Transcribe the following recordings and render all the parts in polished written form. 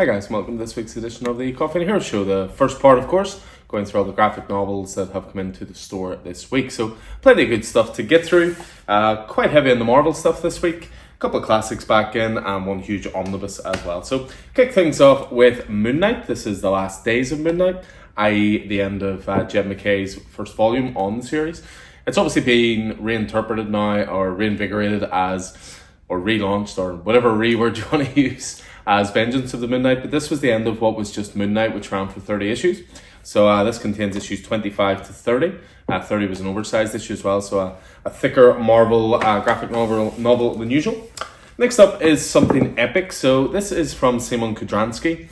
Hi guys, and welcome to this week's edition of the Coffee and Hero Show. The first part, of course, going through all the graphic novels that have come into the store this week. So plenty of good stuff to get through. Quite heavy on the Marvel stuff this week. A couple of classics back in and one huge omnibus as well. So kick things off with Moon Knight. This is the last days of Moon Knight, i.e. the end of Jed MacKay's first volume on the series. It's obviously been reinterpreted now or reinvigorated as, or relaunched, or whatever word you want to use, as Vengeance of the Moon Knight, but this was the end of what was just Moon Knight, which ran for 30 issues. So this contains issues 25 to 30. 30 was an oversized issue as well, so a thicker Marvel graphic novel than usual. Next up is something epic. So this is from Szymon Kudranski,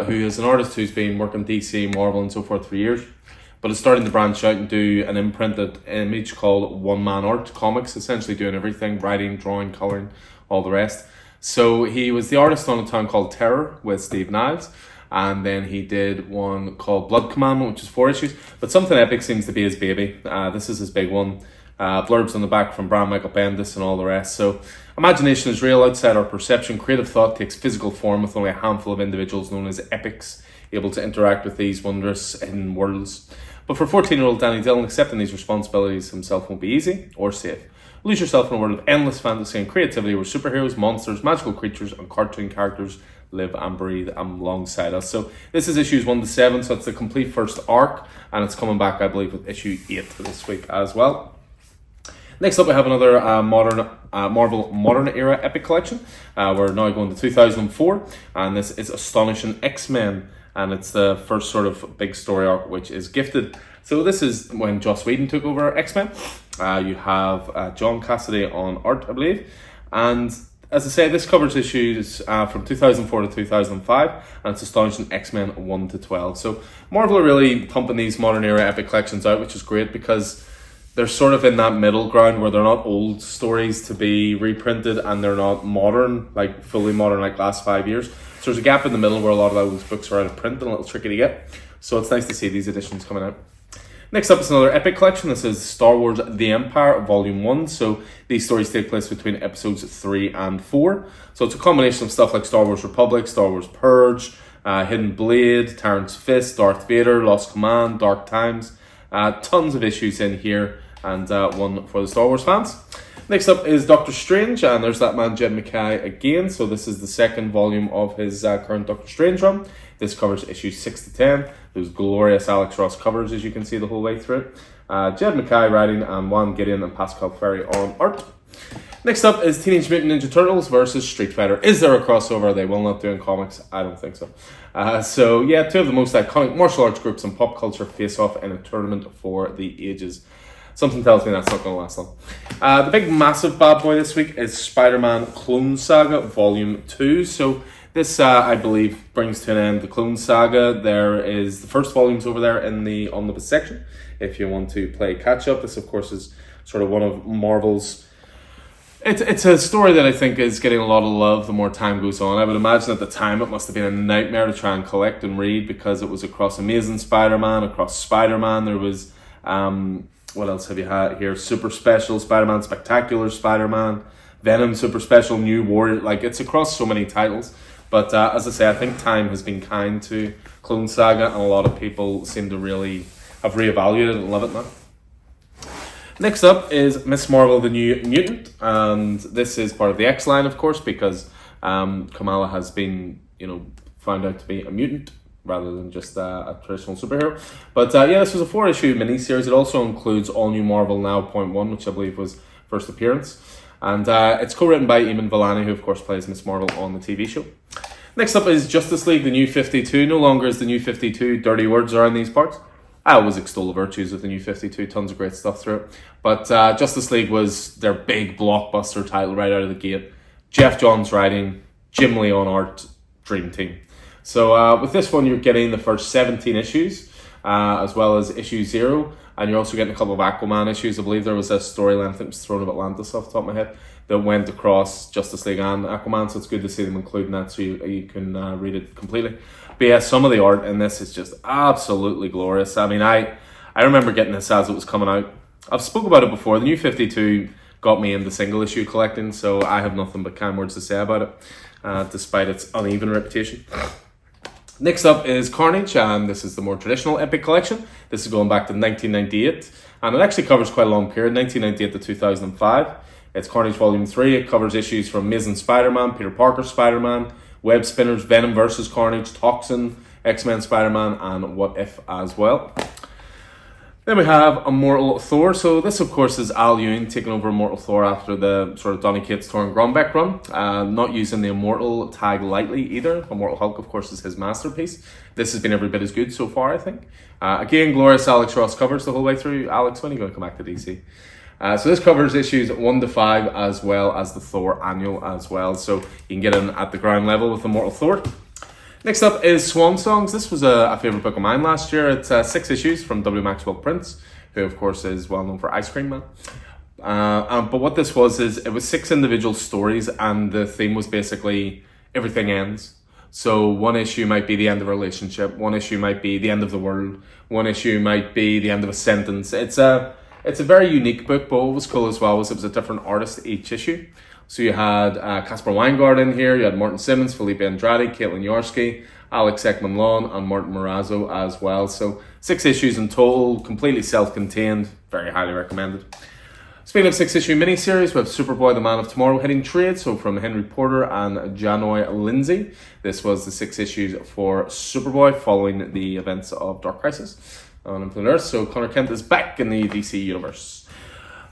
who is an artist who's been working DC, Marvel and so forth for years, but is starting to branch out and do an imprinted image called One Man Art Comics, essentially doing everything: writing, drawing, colouring, all the rest. So he was the artist on A Town Called Terror with Steve Niles, and then he did one called Blood Commandment, which is 4 issues, but Something Epic seems to be his baby. This is his big one. Blurbs on the back from Brian Michael Bendis and all the rest. So imagination is real outside our perception. Creative thought takes physical form with only a handful of individuals known as epics able to interact with these wondrous hidden worlds. But for 14-year-old Danny Dillon, accepting these responsibilities himself won't be easy or safe. Lose yourself in a world of endless fantasy and creativity where superheroes, monsters, magical creatures, and cartoon characters live and breathe alongside us. So this is issues 1 to 7, so it's the complete first arc, and it's coming back, I believe, with issue 8 this week as well. Next up, we have another Marvel Modern Era Epic Collection. We're now going to 2004, and this is Astonishing X-Men, and it's the first sort of big story arc, which is Gifted. So this is when Joss Whedon took over X-Men. You have John Cassidy on art, I believe. And as I say, this covers issues from 2004 to 2005, and it's Astonishing X-Men 1 to 12. So Marvel are really pumping these modern era epic collections out, which is great because they're sort of in that middle ground where they're not old stories to be reprinted and they're not modern, like fully modern, like last 5 years. So there's a gap in the middle where a lot of those books are out of print and a little tricky to get. So it's nice to see these editions coming out. Next up is another epic collection. This is Star Wars The Empire, Volume 1. So these stories take place between episodes 3 and 4. So it's a combination of stuff like Star Wars Republic, Star Wars Purge, Hidden Blade, Terrence Fist, Darth Vader, Lost Command, Dark Times. Tons of issues in here, and one for the Star Wars fans. Next up is Doctor Strange, and there's that man Jed MacKay again. So this is the second volume of his current Doctor Strange run. This covers issues 6 to 10. Those glorious Alex Ross covers, as you can see the whole way through it. Jed MacKay writing, and Juan Gideon and Pascal Ferry on art. Next up is Teenage Mutant Ninja Turtles versus Street Fighter. Is there a crossover? They will not do in comics. I don't think so. So yeah, two of the most iconic martial arts groups in pop culture face off in a tournament for the ages. Something tells me that's not going to last long. The big massive bad boy this week is Spider-Man Clone Saga Volume 2. So this, I believe, brings to an end the Clone Saga. There is the first volumes over there in the omnibus section if you want to play catch-up. This, of course, is sort of one of Marvel's... It's a story that I think is getting a lot of love the more time goes on. I would imagine at the time it must have been a nightmare to try and collect and read because it was across Amazing Spider-Man, across Spider-Man. There was... what else have you had here? Super Special Spider-Man, Spectacular Spider-Man, Venom Super Special, New Warrior. Like, it's across so many titles. But as I say, I think time has been kind to Clone Saga, and a lot of people seem to really have reevaluated it and love it now. Next up is Miss Marvel, the New Mutant, and this is part of the X line, of course, because Kamala has been, found out to be a mutant rather than just a traditional superhero. But yeah, this was a 4-issue miniseries. It also includes All New Marvel Now .1, which I believe was first appearance. And it's co-written by Eamon Villani, who of course plays Miss Marvel on the TV show. Next up is Justice League, the New 52. No longer is the New 52 dirty words around these parts. I always extol the virtues of the New 52, tons of great stuff through it. But Justice League was their big blockbuster title right out of the gate. Jeff Johns writing, Jim Lee on art, dream team. So with this one, you're getting the first 17 issues, as well as issue 0, and you're also getting a couple of Aquaman issues. I believe there was a storyline, I think it was Throne of Atlantis off the top of my head, that went across Justice League and Aquaman, so it's good to see them including that so you can read it completely. But yeah, some of the art in this is just absolutely glorious. I mean, I remember getting this as it was coming out. I've spoke about it before. The New 52 got me into single issue collecting, so I have nothing but kind words to say about it, despite its uneven reputation. Next up is Carnage, and this is the more traditional Epic collection. This is going back to 1998, and it actually covers quite a long period, 1998 to 2005. It's Carnage Volume 3. It covers issues from Amazing Spider-Man, Peter Parker Spider-Man, Web Spinners, Venom vs. Carnage, Toxin, X-Men Spider-Man, and What If as well. Then we have Immortal Thor. So this, of course, is Al Ewing taking over Immortal Thor after the sort of Donny Cates, Thor and Grombeck run. Not using the Immortal tag lightly either. Immortal Hulk, of course, is his masterpiece. This has been every bit as good so far, I think. Again, glorious Alex Ross covers the whole way through. Alex, when are you going to come back to DC? So this covers issues 1 to 5 as well as the Thor annual as well. So you can get in at the ground level with Immortal Thor. Next up is Swan Songs. This was a favourite book of mine last year. It's 6 issues from W. Maxwell Prince, who of course is well known for Ice Cream Man. But what this was is it was 6 individual stories, and the theme was basically everything ends. So one issue might be the end of a relationship, one issue might be the end of the world, one issue might be the end of a sentence. It's a very unique book, but what was cool as well was it was a different artist each issue. So you had Caspar Weingart in here, you had Martin Simmons, Felipe Andrade, Caitlin Yarsky, Alex Ekman-Lawn, and Martin Morazzo as well. So 6 issues in total, completely self-contained, very highly recommended. Speaking of 6-issue miniseries, we have Superboy, the Man of Tomorrow hitting trade, so from Henry Porter and Janoy Lindsay. This was the 6 issues for Superboy following the events of Dark Crisis on Infinite Earth. So Connor Kent is back in the DC universe.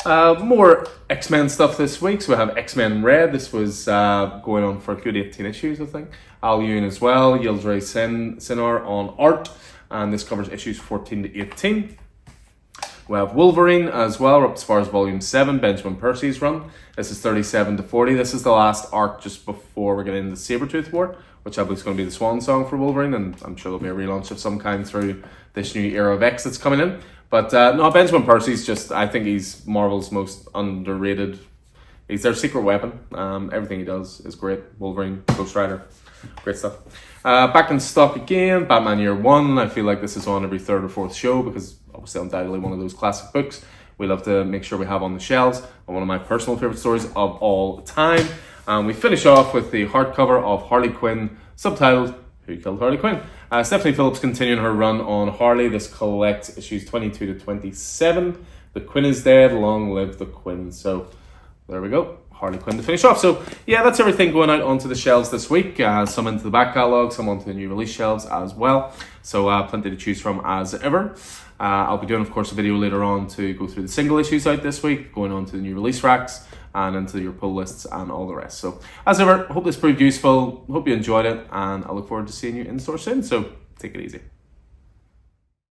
More X-Men stuff this week. So we have X-Men Red. This was going on for a good 18 issues, I think. Al Ewing as well. Yildiray Cinar on art. And this covers issues 14 to 18. We have Wolverine as well, up as far as Volume 7, Benjamin Percy's run. This is 37 to 40. This is the last arc just before we're getting into Sabretooth War, which I believe is going to be the swan song for Wolverine, and I'm sure there'll be a relaunch of some kind through this new era of X that's coming in. But no, Benjamin Percy's just, I think he's Marvel's most underrated. He's their secret weapon. Everything he does is great. Wolverine, Ghost Rider, great stuff. Back in stock again, Batman Year One. I feel like this is on every 3rd or 4th show because obviously undoubtedly one of those classic books we love to make sure we have on the shelves, and one of my personal favorite stories of all time. We finish off with the hardcover of Harley Quinn, subtitled Who Killed Harley Quinn? Stephanie Phillips continuing her run on Harley. This collects issues 22 to 27. The Quinn is dead, long live the Quinn. So there we go, Harley Quinn to finish off. So yeah, that's everything going out onto the shelves this week. Some into the back catalogue, some onto the new release shelves as well. So plenty to choose from as ever. I'll be doing, of course, a video later on to go through the single issues out this week, going on to the new release racks and into your pull lists and all the rest. So as ever, hope this proved useful, hope you enjoyed it, and I look forward to seeing you in store soon. So take it easy.